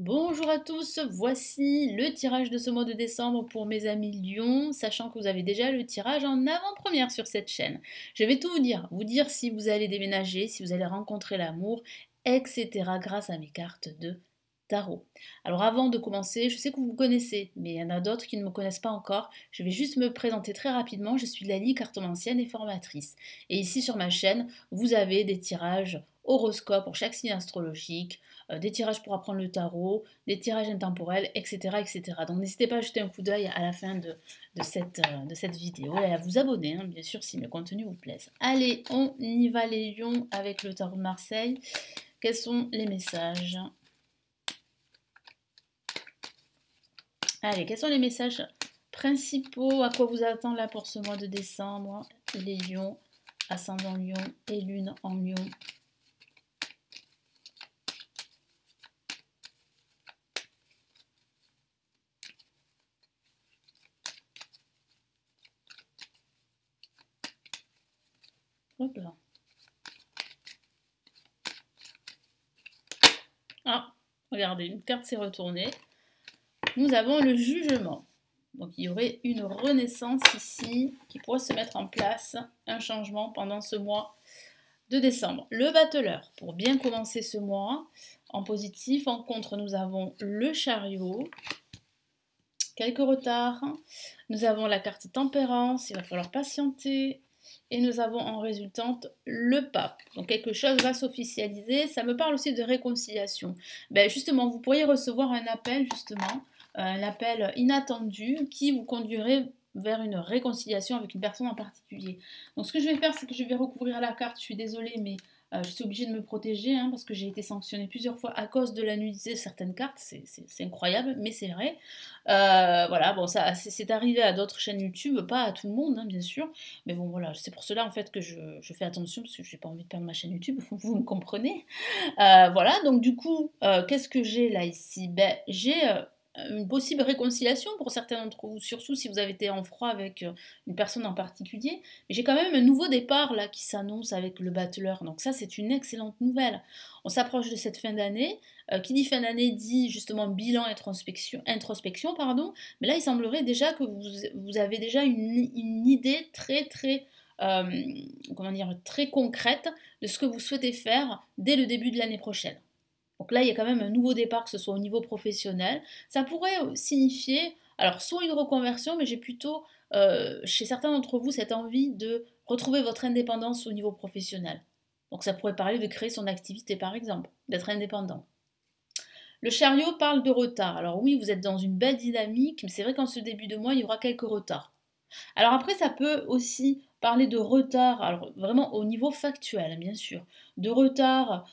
Bonjour à tous, voici le tirage de ce mois de décembre pour mes amis Lion, sachant que vous avez déjà le tirage en avant-première sur cette chaîne. Je vais tout vous dire si vous allez déménager, si vous allez rencontrer l'amour, etc. grâce à mes cartes de tarot. Alors avant de commencer, je sais que vous me connaissez, mais il y en a d'autres qui ne me connaissent pas encore. Je vais juste me présenter très rapidement, je suis Lali, cartomancienne et formatrice. Et ici sur ma chaîne, vous avez des tirages horoscopes pour chaque signe astrologique, des tirages pour apprendre le tarot, des tirages intemporels, etc. etc. Donc n'hésitez pas à jeter un coup d'œil à la fin de cette vidéo et à vous abonner, hein, bien sûr, si mes contenus vous plaisent. Allez, on y va les lions avec le tarot de Marseille. Quels sont les messages? Allez, quels sont les messages principaux? À quoi vous attendre là pour ce mois de décembre? Les lions, ascendant lion et lune en lion. Hop là. Ah, regardez, une carte s'est retournée. Nous avons le jugement. Donc il y aurait une renaissance ici qui pourrait se mettre en place, un changement pendant ce mois de décembre. Le battleur, pour bien commencer ce mois, en positif, en contre, nous avons le chariot, quelques retards, nous avons la carte tempérance, il va falloir patienter, et nous avons en résultante le pape. Donc quelque chose va s'officialiser. Ça me parle aussi de réconciliation. Ben justement, vous pourriez recevoir un appel, justement, un appel inattendu qui vous conduirait vers une réconciliation avec une personne en particulier. Donc ce que je vais faire, c'est que je vais recouvrir la carte. Je suis désolée, mais je suis obligée de me protéger hein, parce que j'ai été sanctionnée plusieurs fois à cause de la nudité de certaines cartes. C'est incroyable, mais c'est vrai. Voilà, bon, ça c'est arrivé à d'autres chaînes YouTube, pas à tout le monde, hein, bien sûr. Mais bon, voilà, c'est pour cela en fait que je fais attention parce que j'ai pas envie de perdre ma chaîne YouTube, vous me comprenez. Voilà, donc du coup, qu'est-ce que j'ai là ici? Ben, j'ai une possible réconciliation pour certains d'entre vous, surtout si vous avez été en froid avec une personne en particulier. Mais j'ai quand même un nouveau départ là qui s'annonce avec le battleur, donc ça c'est une excellente nouvelle. On s'approche de cette fin d'année. Qui dit fin d'année dit justement bilan, introspection, pardon. Mais là il semblerait déjà que vous avez déjà une idée très euh, comment dire, très concrète de ce que vous souhaitez faire dès le début de l'année prochaine. Donc là, il y a quand même un nouveau départ, que ce soit au niveau professionnel. Ça pourrait signifier, alors soit une reconversion, mais j'ai plutôt, chez certains d'entre vous, cette envie de retrouver votre indépendance au niveau professionnel. Donc ça pourrait parler de créer son activité, par exemple, d'être indépendant. Le chariot parle de retard. Alors oui, vous êtes dans une belle dynamique, mais c'est vrai qu'en ce début de mois, il y aura quelques retards. Alors après, ça peut aussi parler de retard, alors vraiment au niveau factuel, hein, bien sûr, de retard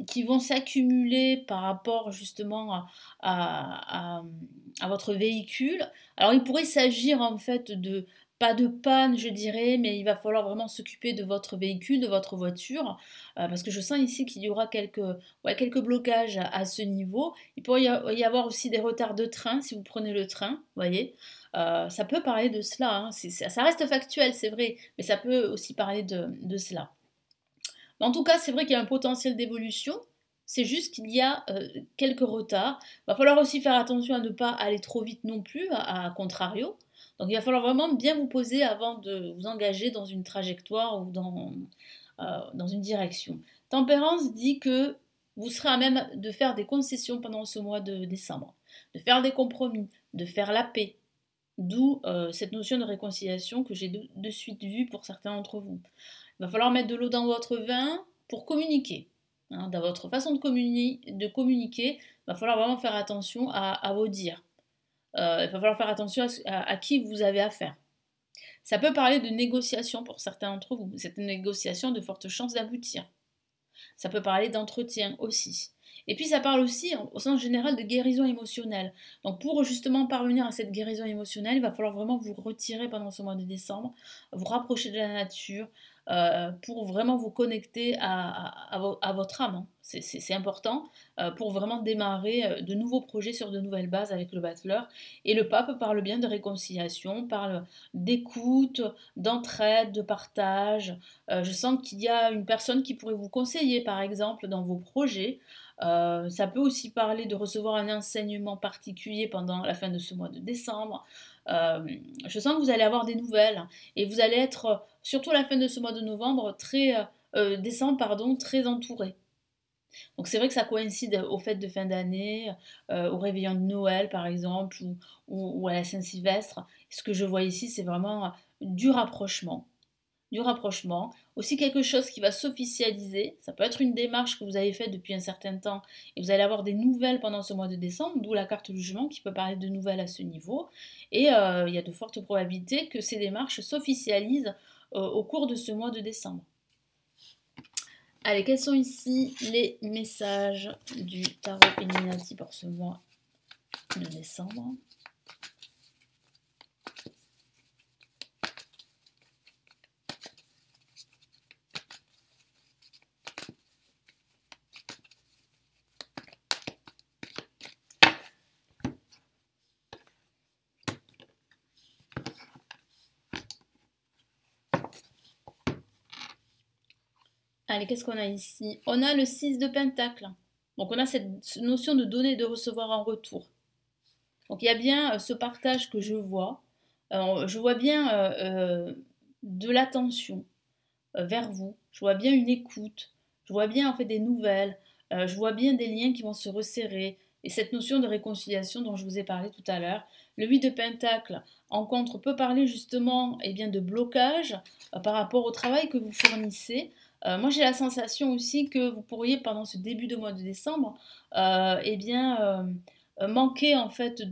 qui vont s'accumuler par rapport justement à votre véhicule. Alors il pourrait s'agir en fait de, pas de panne, je dirais, mais il va falloir vraiment s'occuper de votre véhicule, de votre voiture, parce que je sens ici qu'il y aura quelques blocages à ce niveau. Il pourrait y avoir aussi des retards de train si vous prenez le train, vous voyez. Ça peut parler de cela, hein. Ça reste factuel, c'est vrai, mais ça peut aussi parler de cela. Mais en tout cas, c'est vrai qu'il y a un potentiel d'évolution, c'est juste qu'il y a quelques retards. Il va falloir aussi faire attention à ne pas aller trop vite non plus, à contrario. Donc il va falloir vraiment bien vous poser avant de vous engager dans une trajectoire ou dans une direction. Tempérance dit que vous serez à même de faire des concessions pendant ce mois de décembre, de faire des compromis, de faire la paix. D'où cette notion de réconciliation que j'ai de suite vue pour certains d'entre vous. Il va falloir mettre de l'eau dans votre vin pour communiquer. Hein, dans votre façon de communiquer, il va falloir vraiment faire attention à vos dires. Il va falloir faire attention à qui vous avez affaire. Ça peut parler de négociation pour certains d'entre vous. Cette négociation de fortes chances d'aboutir. Ça peut parler d'entretien aussi. Et puis ça parle aussi, au sens général, de guérison émotionnelle. Donc pour justement parvenir à cette guérison émotionnelle, il va falloir vraiment vous retirer pendant ce mois de décembre, vous rapprocher de la nature, pour vraiment vous connecter à votre âme. Hein. C'est important pour vraiment démarrer de nouveaux projets sur de nouvelles bases avec le battleur. Et le pape parle bien de réconciliation, parle d'écoute, d'entraide, de partage. Je sens qu'il y a une personne qui pourrait vous conseiller, par exemple, dans vos projets. Ça peut aussi parler de recevoir un enseignement particulier pendant la fin de ce mois de décembre. Je sens que vous allez avoir des nouvelles et vous allez être, surtout à la fin de ce mois de novembre, décembre, pardon, très entouré. Donc c'est vrai que ça coïncide aux fêtes de fin d'année, au réveillon de Noël par exemple, ou à la Saint-Sylvestre. Ce que je vois ici, c'est vraiment du rapprochement. Du rapprochement. Aussi quelque chose qui va s'officialiser. Ça peut être une démarche que vous avez faite depuis un certain temps et vous allez avoir des nouvelles pendant ce mois de décembre, d'où la carte du jugement qui peut parler de nouvelles à ce niveau. Et il y a de fortes probabilités que ces démarches s'officialisent au cours de ce mois de décembre. Allez, quels sont ici les messages du tarot Illuminati pour ce mois de décembre? Allez, qu'est-ce qu'on a ici? On a le 6 de Pentacle. Donc on a cette notion de donner et de recevoir en retour. Donc il y a bien ce partage que je vois. Je vois bien de l'attention vers vous. Je vois bien une écoute. Je vois bien en fait des nouvelles. Je vois bien des liens qui vont se resserrer. Et cette notion de réconciliation dont je vous ai parlé tout à l'heure. Le 8 de Pentacle en contre peut parler justement de blocage par rapport au travail que vous fournissez. Moi j'ai la sensation aussi que vous pourriez pendant ce début de mois de décembre manquer en fait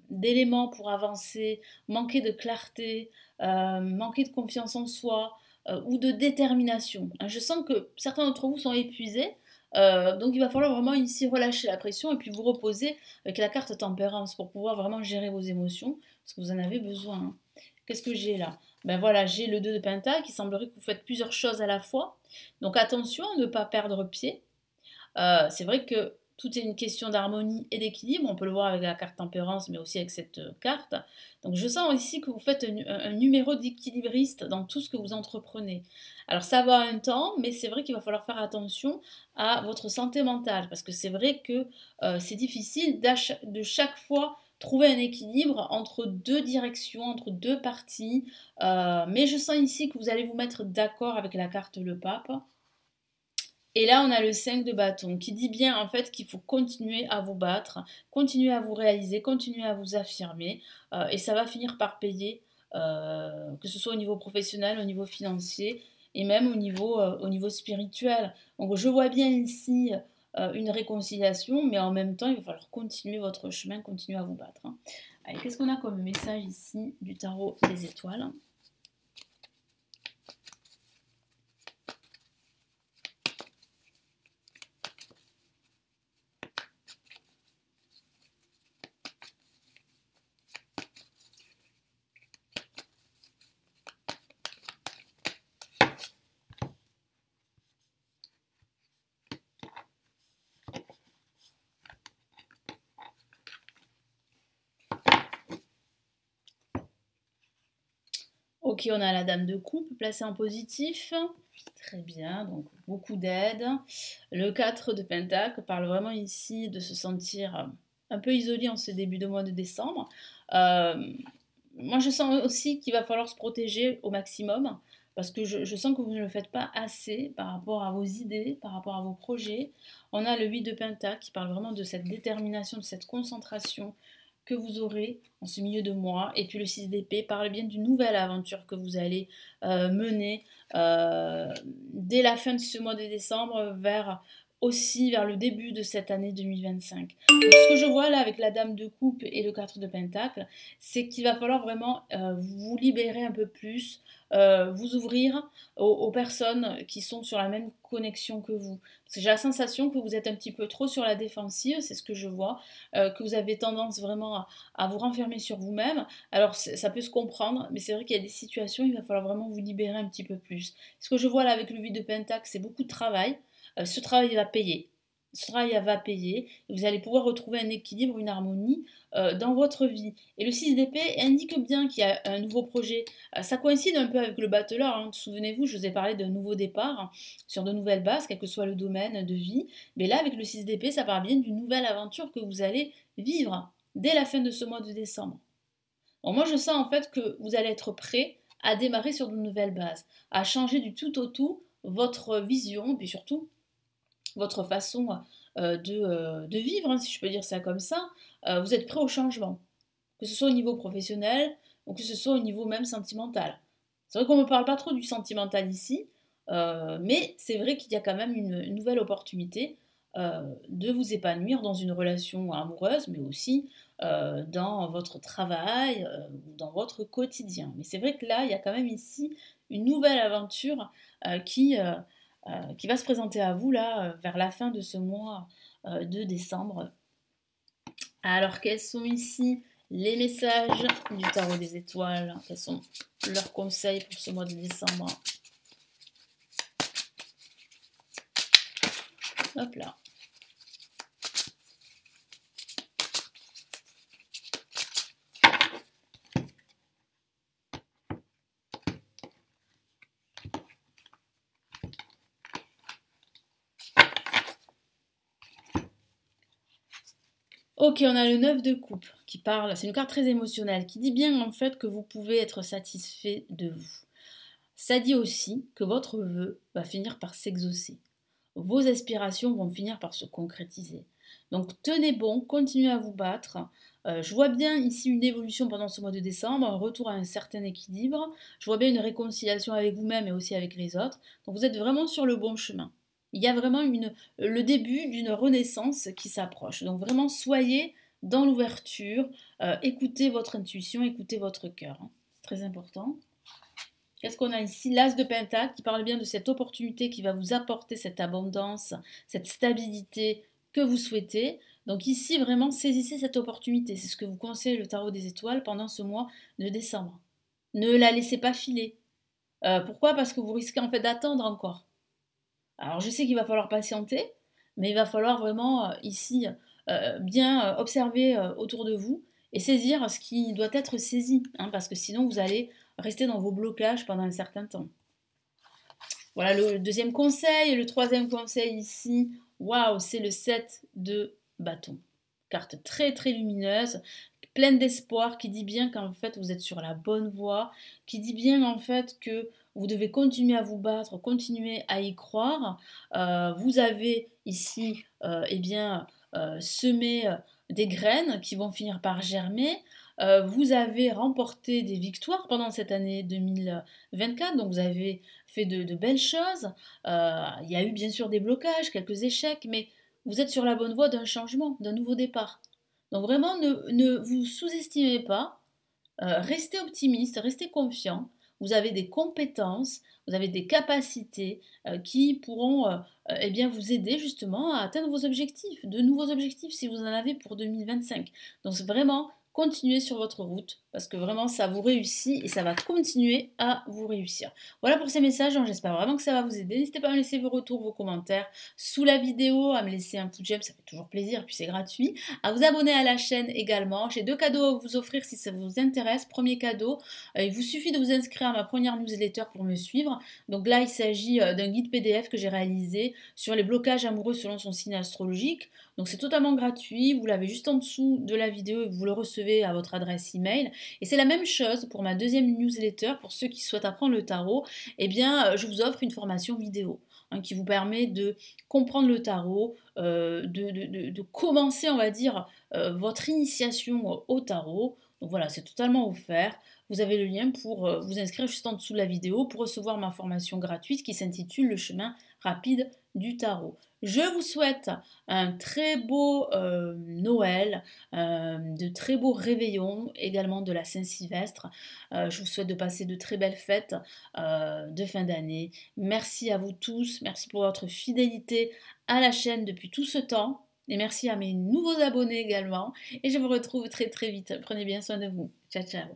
d'éléments pour avancer, manquer de clarté, manquer de confiance en soi ou de détermination. Je sens que certains d'entre vous sont épuisés, donc il va falloir vraiment ici relâcher la pression et puis vous reposer avec la carte tempérance pour pouvoir vraiment gérer vos émotions, parce que vous en avez besoin. Hein. Qu'est-ce que j'ai là? Ben voilà, j'ai le 2 de Pentacle qui semblerait que vous faites plusieurs choses à la fois. Donc attention à ne pas perdre pied. C'est vrai que tout est une question d'harmonie et d'équilibre. On peut le voir avec la carte tempérance, mais aussi avec cette carte. Donc je sens ici que vous faites un numéro d'équilibriste dans tout ce que vous entreprenez. Alors ça va un temps, mais c'est vrai qu'il va falloir faire attention à votre santé mentale, parce que c'est vrai que c'est difficile de chaque fois trouver un équilibre entre deux directions, entre deux parties. Mais je sens ici que vous allez vous mettre d'accord avec la carte le pape. Et là, on a le 5 de bâton qui dit bien en fait qu'il faut continuer à vous battre, continuer à vous réaliser, continuer à vous affirmer et ça va finir par payer, que ce soit au niveau professionnel, au niveau financier et même au niveau spirituel. Donc je vois bien ici une réconciliation, mais en même temps, il va falloir continuer votre chemin, continuer à vous battre. Hein. Allez, qu'est-ce qu'on a comme message ici du tarot des étoiles? Ok, on a la dame de coupe placée en positif. Très bien, donc beaucoup d'aide. Le 4 de Pentacle parle vraiment ici de se sentir un peu isolé en ce début de mois de décembre. Euh, Moi, je sens aussi qu'il va falloir se protéger au maximum parce que je sens que vous ne le faites pas assez par rapport à vos idées, par rapport à vos projets. On a le 8 de Pentacle qui parle vraiment de cette détermination, de cette concentration que vous aurez en ce milieu de mois. Et puis le 6 d'épée parle bien d'une nouvelle aventure que vous allez mener dès la fin de ce mois de décembre aussi vers le début de cette année 2025. Donc, ce que je vois là avec la dame de coupe et le 4 de pentacle, c'est qu'il va falloir vraiment vous libérer un peu plus, vous ouvrir aux personnes qui sont sur la même connexion que vous. Parce que j'ai la sensation que vous êtes un petit peu trop sur la défensive, c'est ce que je vois, que vous avez tendance vraiment à vous renfermer sur vous-même. Alors ça peut se comprendre, mais c'est vrai qu'il y a des situations, il va falloir vraiment vous libérer un petit peu plus. Ce que je vois là avec le 8 de pentacle, c'est beaucoup de travail. Ce travail va payer. Ce travail va payer et vous allez pouvoir retrouver un équilibre, une harmonie dans votre vie. Et le 6 d'épée indique bien qu'il y a un nouveau projet. Ça coïncide un peu avec le battleur, hein. Souvenez-vous, je vous ai parlé d'un nouveau départ hein, sur de nouvelles bases, quel que soit le domaine de vie. Mais là, avec le 6 d'épée, ça parle bien d'une nouvelle aventure que vous allez vivre dès la fin de ce mois de décembre. Donc moi, je sens en fait que vous allez être prêt à démarrer sur de nouvelles bases, à changer du tout au tout votre vision, puis surtout votre façon de vivre, hein, si je peux dire ça comme ça. Vous êtes prêt au changement, que ce soit au niveau professionnel ou que ce soit au niveau même sentimental. C'est vrai qu'on ne me parle pas trop du sentimental ici, mais c'est vrai qu'il y a quand même une nouvelle opportunité de vous épanouir dans une relation amoureuse, mais aussi dans votre travail, dans votre quotidien. Mais c'est vrai que là, il y a quand même ici une nouvelle aventure qui va se présenter à vous là vers la fin de ce mois de décembre. Alors, quels sont ici les messages du tarot des étoiles? Quels sont leurs conseils pour ce mois de décembre? Hop là. Ok, on a le 9 de coupe qui parle, c'est une carte très émotionnelle, qui dit bien en fait que vous pouvez être satisfait de vous. Ça dit aussi que votre vœu va finir par s'exaucer. Vos aspirations vont finir par se concrétiser. Donc tenez bon, continuez à vous battre. Je vois bien ici une évolution pendant ce mois de décembre, un retour à un certain équilibre. Je vois bien une réconciliation avec vous-même et aussi avec les autres. Donc vous êtes vraiment sur le bon chemin. Il y a vraiment le début d'une renaissance qui s'approche. Donc vraiment soyez dans l'ouverture, écoutez votre intuition, écoutez votre cœur. Hein. C'est très important. Qu'est-ce qu'on a ici? L'As de Pentacle qui parle bien de cette opportunité qui va vous apporter cette abondance, cette stabilité que vous souhaitez. Donc ici, vraiment, saisissez cette opportunité. C'est ce que vous conseille le tarot des étoiles pendant ce mois de décembre. Ne la laissez pas filer. Pourquoi? Parce que vous risquez en fait d'attendre encore. Alors je sais qu'il va falloir patienter, mais il va falloir vraiment ici bien observer autour de vous et saisir ce qui doit être saisi, hein, parce que sinon vous allez rester dans vos blocages pendant un certain temps. Voilà le deuxième conseil. Et le troisième conseil ici, waouh, c'est le 7 de bâton. Carte très très lumineuse, pleine d'espoir, qui dit bien qu'en fait vous êtes sur la bonne voie, qui dit bien en fait que vous devez continuer à vous battre, continuer à y croire. Vous avez ici eh bien, semé des graines qui vont finir par germer. Vous avez remporté des victoires pendant cette année 2024, donc vous avez fait de belles choses. Il y a eu bien sûr des blocages, quelques échecs, mais vous êtes sur la bonne voie d'un changement, d'un nouveau départ. Donc vraiment, ne vous sous-estimez pas, restez optimiste, restez confiant. Vous avez des compétences, vous avez des capacités qui pourront eh bien, vous aider justement à atteindre vos objectifs, de nouveaux objectifs si vous en avez pour 2025. Donc vraiment, continuez sur votre route parce que vraiment ça vous réussit et ça va continuer à vous réussir. Voilà pour ces messages, hein, j'espère vraiment que ça va vous aider. N'hésitez pas à me laisser vos retours, vos commentaires sous la vidéo, à me laisser un petit j'aime, ça fait toujours plaisir, puis c'est gratuit. À vous abonner à la chaîne également. J'ai 2 cadeaux à vous offrir si ça vous intéresse. Premier cadeau, il vous suffit de vous inscrire à ma première newsletter pour me suivre. Donc là, il s'agit d'un guide PDF que j'ai réalisé sur les blocages amoureux selon son signe astrologique. Donc c'est totalement gratuit, vous l'avez juste en dessous de la vidéo et vous le recevez à votre adresse email. Et c'est la même chose pour ma deuxième newsletter, pour ceux qui souhaitent apprendre le tarot, eh bien je vous offre une formation vidéo hein, qui vous permet de comprendre le tarot, de commencer, on va dire, votre initiation au tarot. Donc voilà, c'est totalement offert. Vous avez le lien pour vous inscrire juste en dessous de la vidéo pour recevoir ma formation gratuite qui s'intitule Le chemin rapide du tarot. Je vous souhaite un très beau Noël, de très beaux réveillons, également de la Saint-Sylvestre. Je vous souhaite de passer de très belles fêtes de fin d'année. Merci à vous tous, merci pour votre fidélité à la chaîne depuis tout ce temps. Et merci à mes nouveaux abonnés également. Et je vous retrouve très très vite. Prenez bien soin de vous. Ciao, ciao.